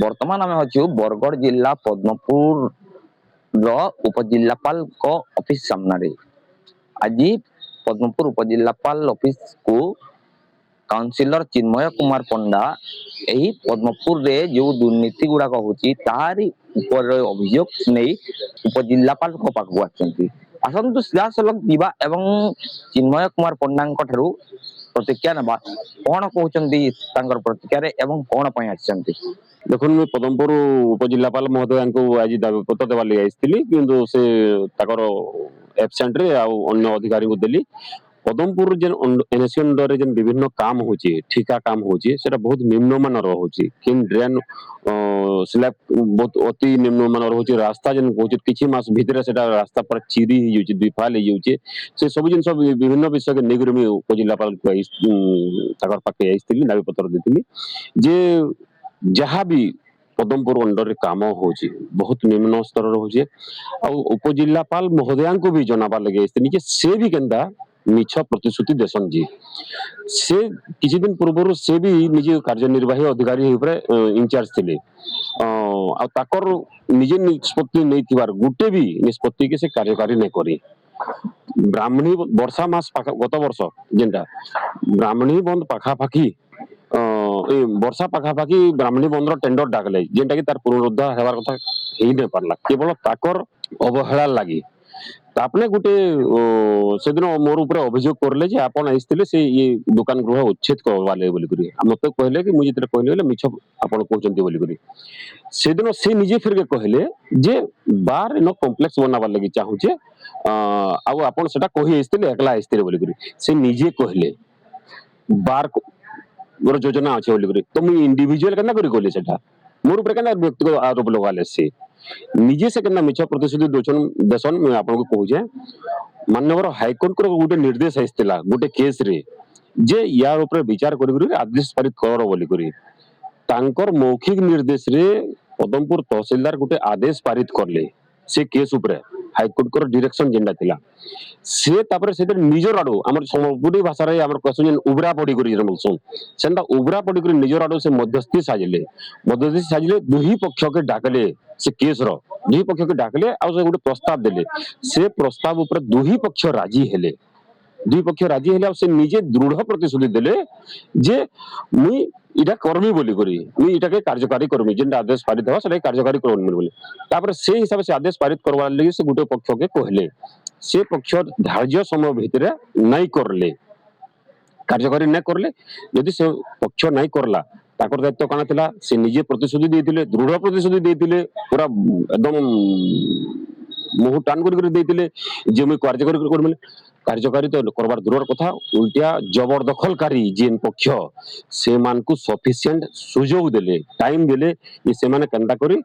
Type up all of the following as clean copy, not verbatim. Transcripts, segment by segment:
बर्तमान आम अच्छु बरगढ़ जिला पद्मपुर उपजिलापाल ऑफिस सामने। आज पद्मपुर उपजिलापाल ऑफिस को काउंसिलर चिन्मय कुमार पंडा यही पद्मपुर रे जो दुर्नीति गुड़ाक होची तारी ऊपर अभियोग नहीं उपजिलापाल को पाखु आसतु सीधासलख जीवा एवं चिन्मय कुमार पंडा ठारू प्रतिक्रिया नवा कौन कहते प्रतिक्रिया एवं कौन आसछन्ती। देखो मुझे पद्मपुर उपजिलापाल महोदय को आज दाबीपत्र देवार लगे आसती कि से एबसेंट रे अन्य अधिकारी को देली पद्मपुर जेन एनएससी अंडर रे जेन विभिन्न काम होची ठिका काम होची सेटा बहुत निम्नमानर होची किन ड्रेन स्लैब बहुत अति निम्नमानर होची रास्ता जेन होची किछि मास भितरे सेटा रास्ता पर चिरी ही होची दुई फाल ही होची से सब जिन सब विभिन्न विषय के निगरमी उपजिलापाल को ताकर पाके आइस्तिली दाबी पत्र देतिली जे जहाँ भी पद्मपुर अंडर रे काम होची बहुत निम्न स्तर रो होची आ उपजिलापाल महोदय को भी जनाबा लगे आइस्तिली कि से भी केंदा मिछ प्रतिश्रुति देसन जी से किछि दिन पूर्व से भी निजे कार्यनिर्वाही अधिकारी इंचार्ज थिले आ ताकर निजे निष्पत्ति नहीं थिबार गुटे भी निष्पत्ति के से कार्यकारी नहीं करी ब्राह्मणी वर्षा मास गत वर्ष जेंटा ब्राह्मणी बंद पाखापाखी वर्षा पाखापाखी ब्राह्मणी बंद टेंडर डाकले जेंटा कि तार पुनरुद्धार हेबार कथा हेई नै पारला केवल ताकर अवहेला लागि तापने गुटे से दिन मोर ऊपर अभियोग करले जे आपण आइस्तिले से ये दुकान गृह उच्छेद करवाले बोली करी मते कहले कि मुझे जेतरे कहले मिछ आपण कहउचंती बोली करी से दिन से निजे फिर के कहले जे बार नो कॉम्प्लेक्स बनावा लागि चाहू छे आ आपण सेटा कहि आइस्तिले एकला आइस्तिले बोली करी से निजे कहले बार मोर योजना अछि बोली करी तो मु इंडिविजुअल केना करी कहले सेटा मोर ऊपर केना व्यक्तिगत आरोप लगाले से निजे से केना मिछ प्रतिश्रुति देसन मैं आपन को कहू जे माननीय हाईकोर्ट को गोटे निर्देश आइस्तिला गोटे केस रे जे यार ऊपर विचार करी आदेश पारित कर बोली करी तांकर मौखिक निर्देश रे पद्मपुर तहसीलदार गोटे आदेश पारित करले से केस ऊपर हाईकोर्ट को डायरेक्शन जेंडा थिला से तापर से निजर आडो हमर सम्पूर्ण भाषा रे हमर क्वेश्चन जेन उबरा पडी करी बोलसन सेंदा उबरा पडी करी निजर आडो से मध्यस्थी साजिले दुही पक्ष के डाकले से केस रो दुही पक्ष के डाकले आ से गोटे प्रस्ताव देले से प्रस्ताव ऊपर दुही पक्ष राजी हेले दुई पक्ष राजी हेले से निजे दृढ़ प्रतिश्रुति देले जे मुई इटा कर्मी बोली करी मुई इटा के कार्यकारी कर्मी जेन आदेश पारित हो सेटा कार्यकारी कर्मी बोली तापर से हिसाब से आदेश पारित करवा लागि से गुटे पक्ष के कहले से पक्ष धार्य समय भितरे नहीं करले कार्यकारी नहीं करले यदि से पक्ष नहीं करला ताकर दायित्व काना थिला से निजे प्रतिश्रुति देथिले दृढ़ प्रतिश्रुति देथिले पूरा एकदम मुह टान कर देथिले जे मुई कार्यकारी करबे कार्यकारी तो करबार दूर कथा उल्टिया जबरदखलकारी जेन पक्ष से मान को सफिशिएंट सुजोग देले टाइम देले कि से माने केंदा करी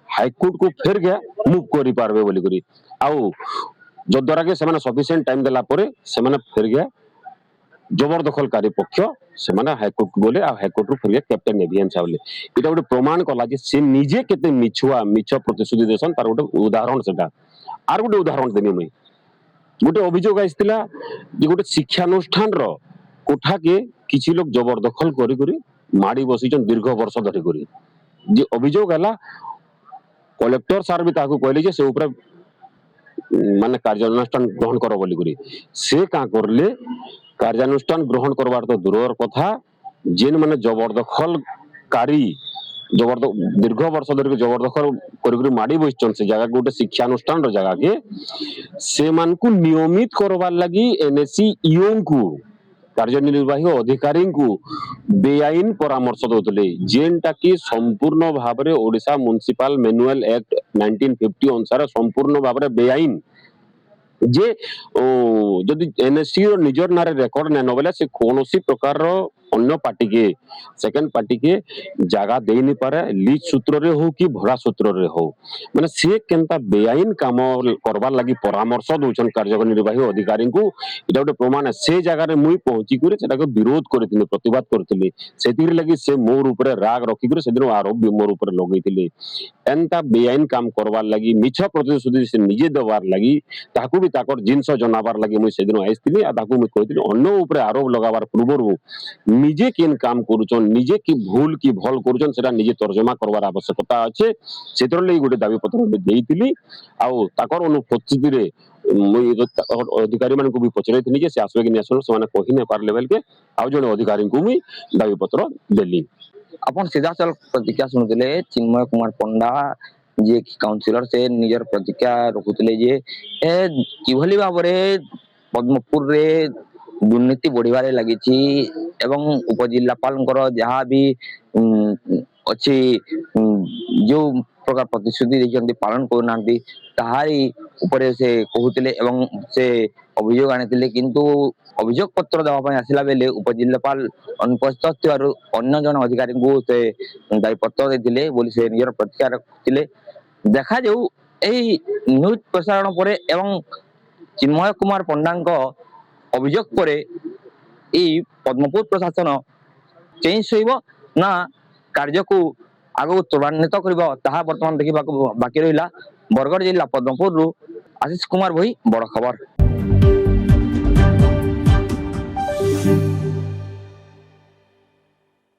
हाईकोर्ट को फेर गया मूव करी पारबे बोली करी आउ जो द्वारा के से माने सफिशिएंट टाइम देला परे से माने फेर गया जबरदखलकारी पक्ष से माने हाईकोर्ट को बोले आ हाईकोर्ट रो फेर गया कैप्टन एविएन चावले इटा गोटे प्रमाण कला जे से निजे केते मिछ प्रतिश्रुति देसन तार गोटे उदाहरण सेटा आर गोटे उदाहरण देनी मैं गोटे अभियोग आइस्तिला जे गोटे शिक्षानुष्ठान रो कोठा के किछि लोग जबरदखल करी करी माडी बसिचन दीर्घ वर्ष धरि करी जे अभियोग हला कलेक्टर सर भी ताको कहले जे से ऊपर माने कार्यानुष्ठान ग्रहण करो बोली करी से का करले कार्यानुष्ठान ग्रहण करबार तो दूरर कथा जेन माने जबरदखलकारी दीर्घ वर्ष धरि जबरदखल करी माडी बसिचन से जगह गोटे शिक्षानुष्ठान रो जगह के से मान को नियमित करबार लागि एनएससी ईओ को कार्यनिर्वाही अधिकारी को बेआईन परामर्श दोतले जेनटा कि संपूर्ण भाव रे ओडिशा म्युनिसिपल मैनुअल एक्ट 1950 अनुसार संपूर्ण भाव रे बेआईन जे जदि एनएससी रो निजर नारे रेकॉर्ड नै नबले से कोनोसी प्रकार रो अन्य पार्टी के सेकंड पार्टी के जगह दे नहीं पारे लीज सूत्र रे हो कि भड़ा सूत्र रे हो माने से केनता बेआईन काम करबार लागि परामर्श दोचन कार्यनिर्वाही अधिकारी को इटा गोटे प्रमाण है से जगह रे मुई पहुंची करे सेटा को विरोध करथिले प्रतिवाद करथिले सेतिर लागि से मोर ऊपर राग रखी करे सेदिन आरोप भी मोर ऊपर लगैथिले एनता बेआईन काम करबार लागि मिछ प्रतिश्रुति से निजे देवार लागि ताकू भी ताकर जिंस जनाबार लागि मुई सेदिन आइस्तिली आ ताकू मुई कहिथिली अन्य ऊपर आरोप लगाबार पूर्वरु ନିଜେ କେନ୍ କାମ କରୁଛନ୍ ନିଜେ କି ଭୁଲ କି ଭଲ କରୁଛନ୍ ସେଟା ନିଜେ ତର୍ଜମା କରବାର ଆବଶ୍ୟକତା ଅଛି ସେଥିର ଲାଗି ଗୋଟେ ଦାବି ପତ୍ର ଦେଇଥିଲି ଆଉ ତାଙ୍କର ଅନୁପସ୍ଥିତିରେ ମୁଇଁ ଅଧିକାରୀ ମାନଙ୍କୁ ବି ପଚରାଇଥିଲି ଯେ ସେ ଆସିବେ କି ନାଇଁ ଆସିବେ ସେମାନେ କହି ନାଇଁ ପାରଲେ ବେଲକେ ଆଉ ଜଣେ ଅଧିକାରୀଙ୍କୁ ମୁଇଁ ଦାବି ପତ୍ର ଦେଲି। ଆପଣ ସିଧାସଳଖ ପ୍ରତିକ୍ରିୟା ଶୁଣୁଥିଲେ ଚିନ୍ମୟ କୁମାର ପଣ୍ଡା ଯିଏ କି କାଉନସିଲର ସେ ନିଜର ପ୍ରତିକ୍ରିୟା ରଖୁଥିଲେ ଯେ ଏ କିଭଳି ଭାବରେ ପଦ୍ମପୁରରେ ଦୁର୍ନୀତି ବଢିବାରେ ଲାଗିଛି ଏବଂ ଉପଜିଲ୍ଲାପାଳଙ୍କର ଯାହା ବି ଅଛି ଯୋଉ ପ୍ରକାର ପ୍ରତିଶ୍ରୁତି ଦେଇଛନ୍ତି ପାଳନ କରୁନାହାନ୍ତି ତାହାରି ଉପରେ ସେ କହୁଥିଲେ ଏବଂ ସେ ଅଭିଯୋଗ ଆଣିଥିଲେ କିନ୍ତୁ ଅଭିଯୋଗ ପତ୍ର ଦେବା ପାଇଁ ଆସିଲା ବେଳେ ଉପଜିଲ୍ଲାପାଳ ଅନୁପସ୍ଥିତ ଥିବାରୁ ଅନ୍ୟ ଜଣେ ଅଧିକାରୀଙ୍କୁ ସେ ଦାୟୀପତ୍ର ଦେଇଥିଲେ ବୋଲି ସେ ନିଜର ପ୍ରତିକ୍ରିୟା ରଖିଥିଲେ। ଦେଖାଯାଉ ଏହି ନ୍ୟୁଜ ପ୍ରସାରଣ ପରେ ଏବଂ ଚିନ୍ମୟ କୁମାର ପଣ୍ଡାଙ୍କ ଅଭିଯୋଗ ପରେ ଏଇ ପଦ୍ମପୁର ପ୍ରଶାସନ ଚେଞ୍ଜ ଶୋଇବ ନା କାର୍ଯ୍ୟକୁ ଆଗକୁ ତ୍ୱରାନ୍ୱିତ କରିବ ତାହା ବର୍ତ୍ତମାନ ଦେଖିବାକୁ ବାକି ରହିଲା। ବରଗଡ଼ ଜିଲ୍ଲା ପଦ୍ମପୁରରୁ ଆଶିଷ କୁମାର ଭୋଇ, ବଡ଼ ଖବର।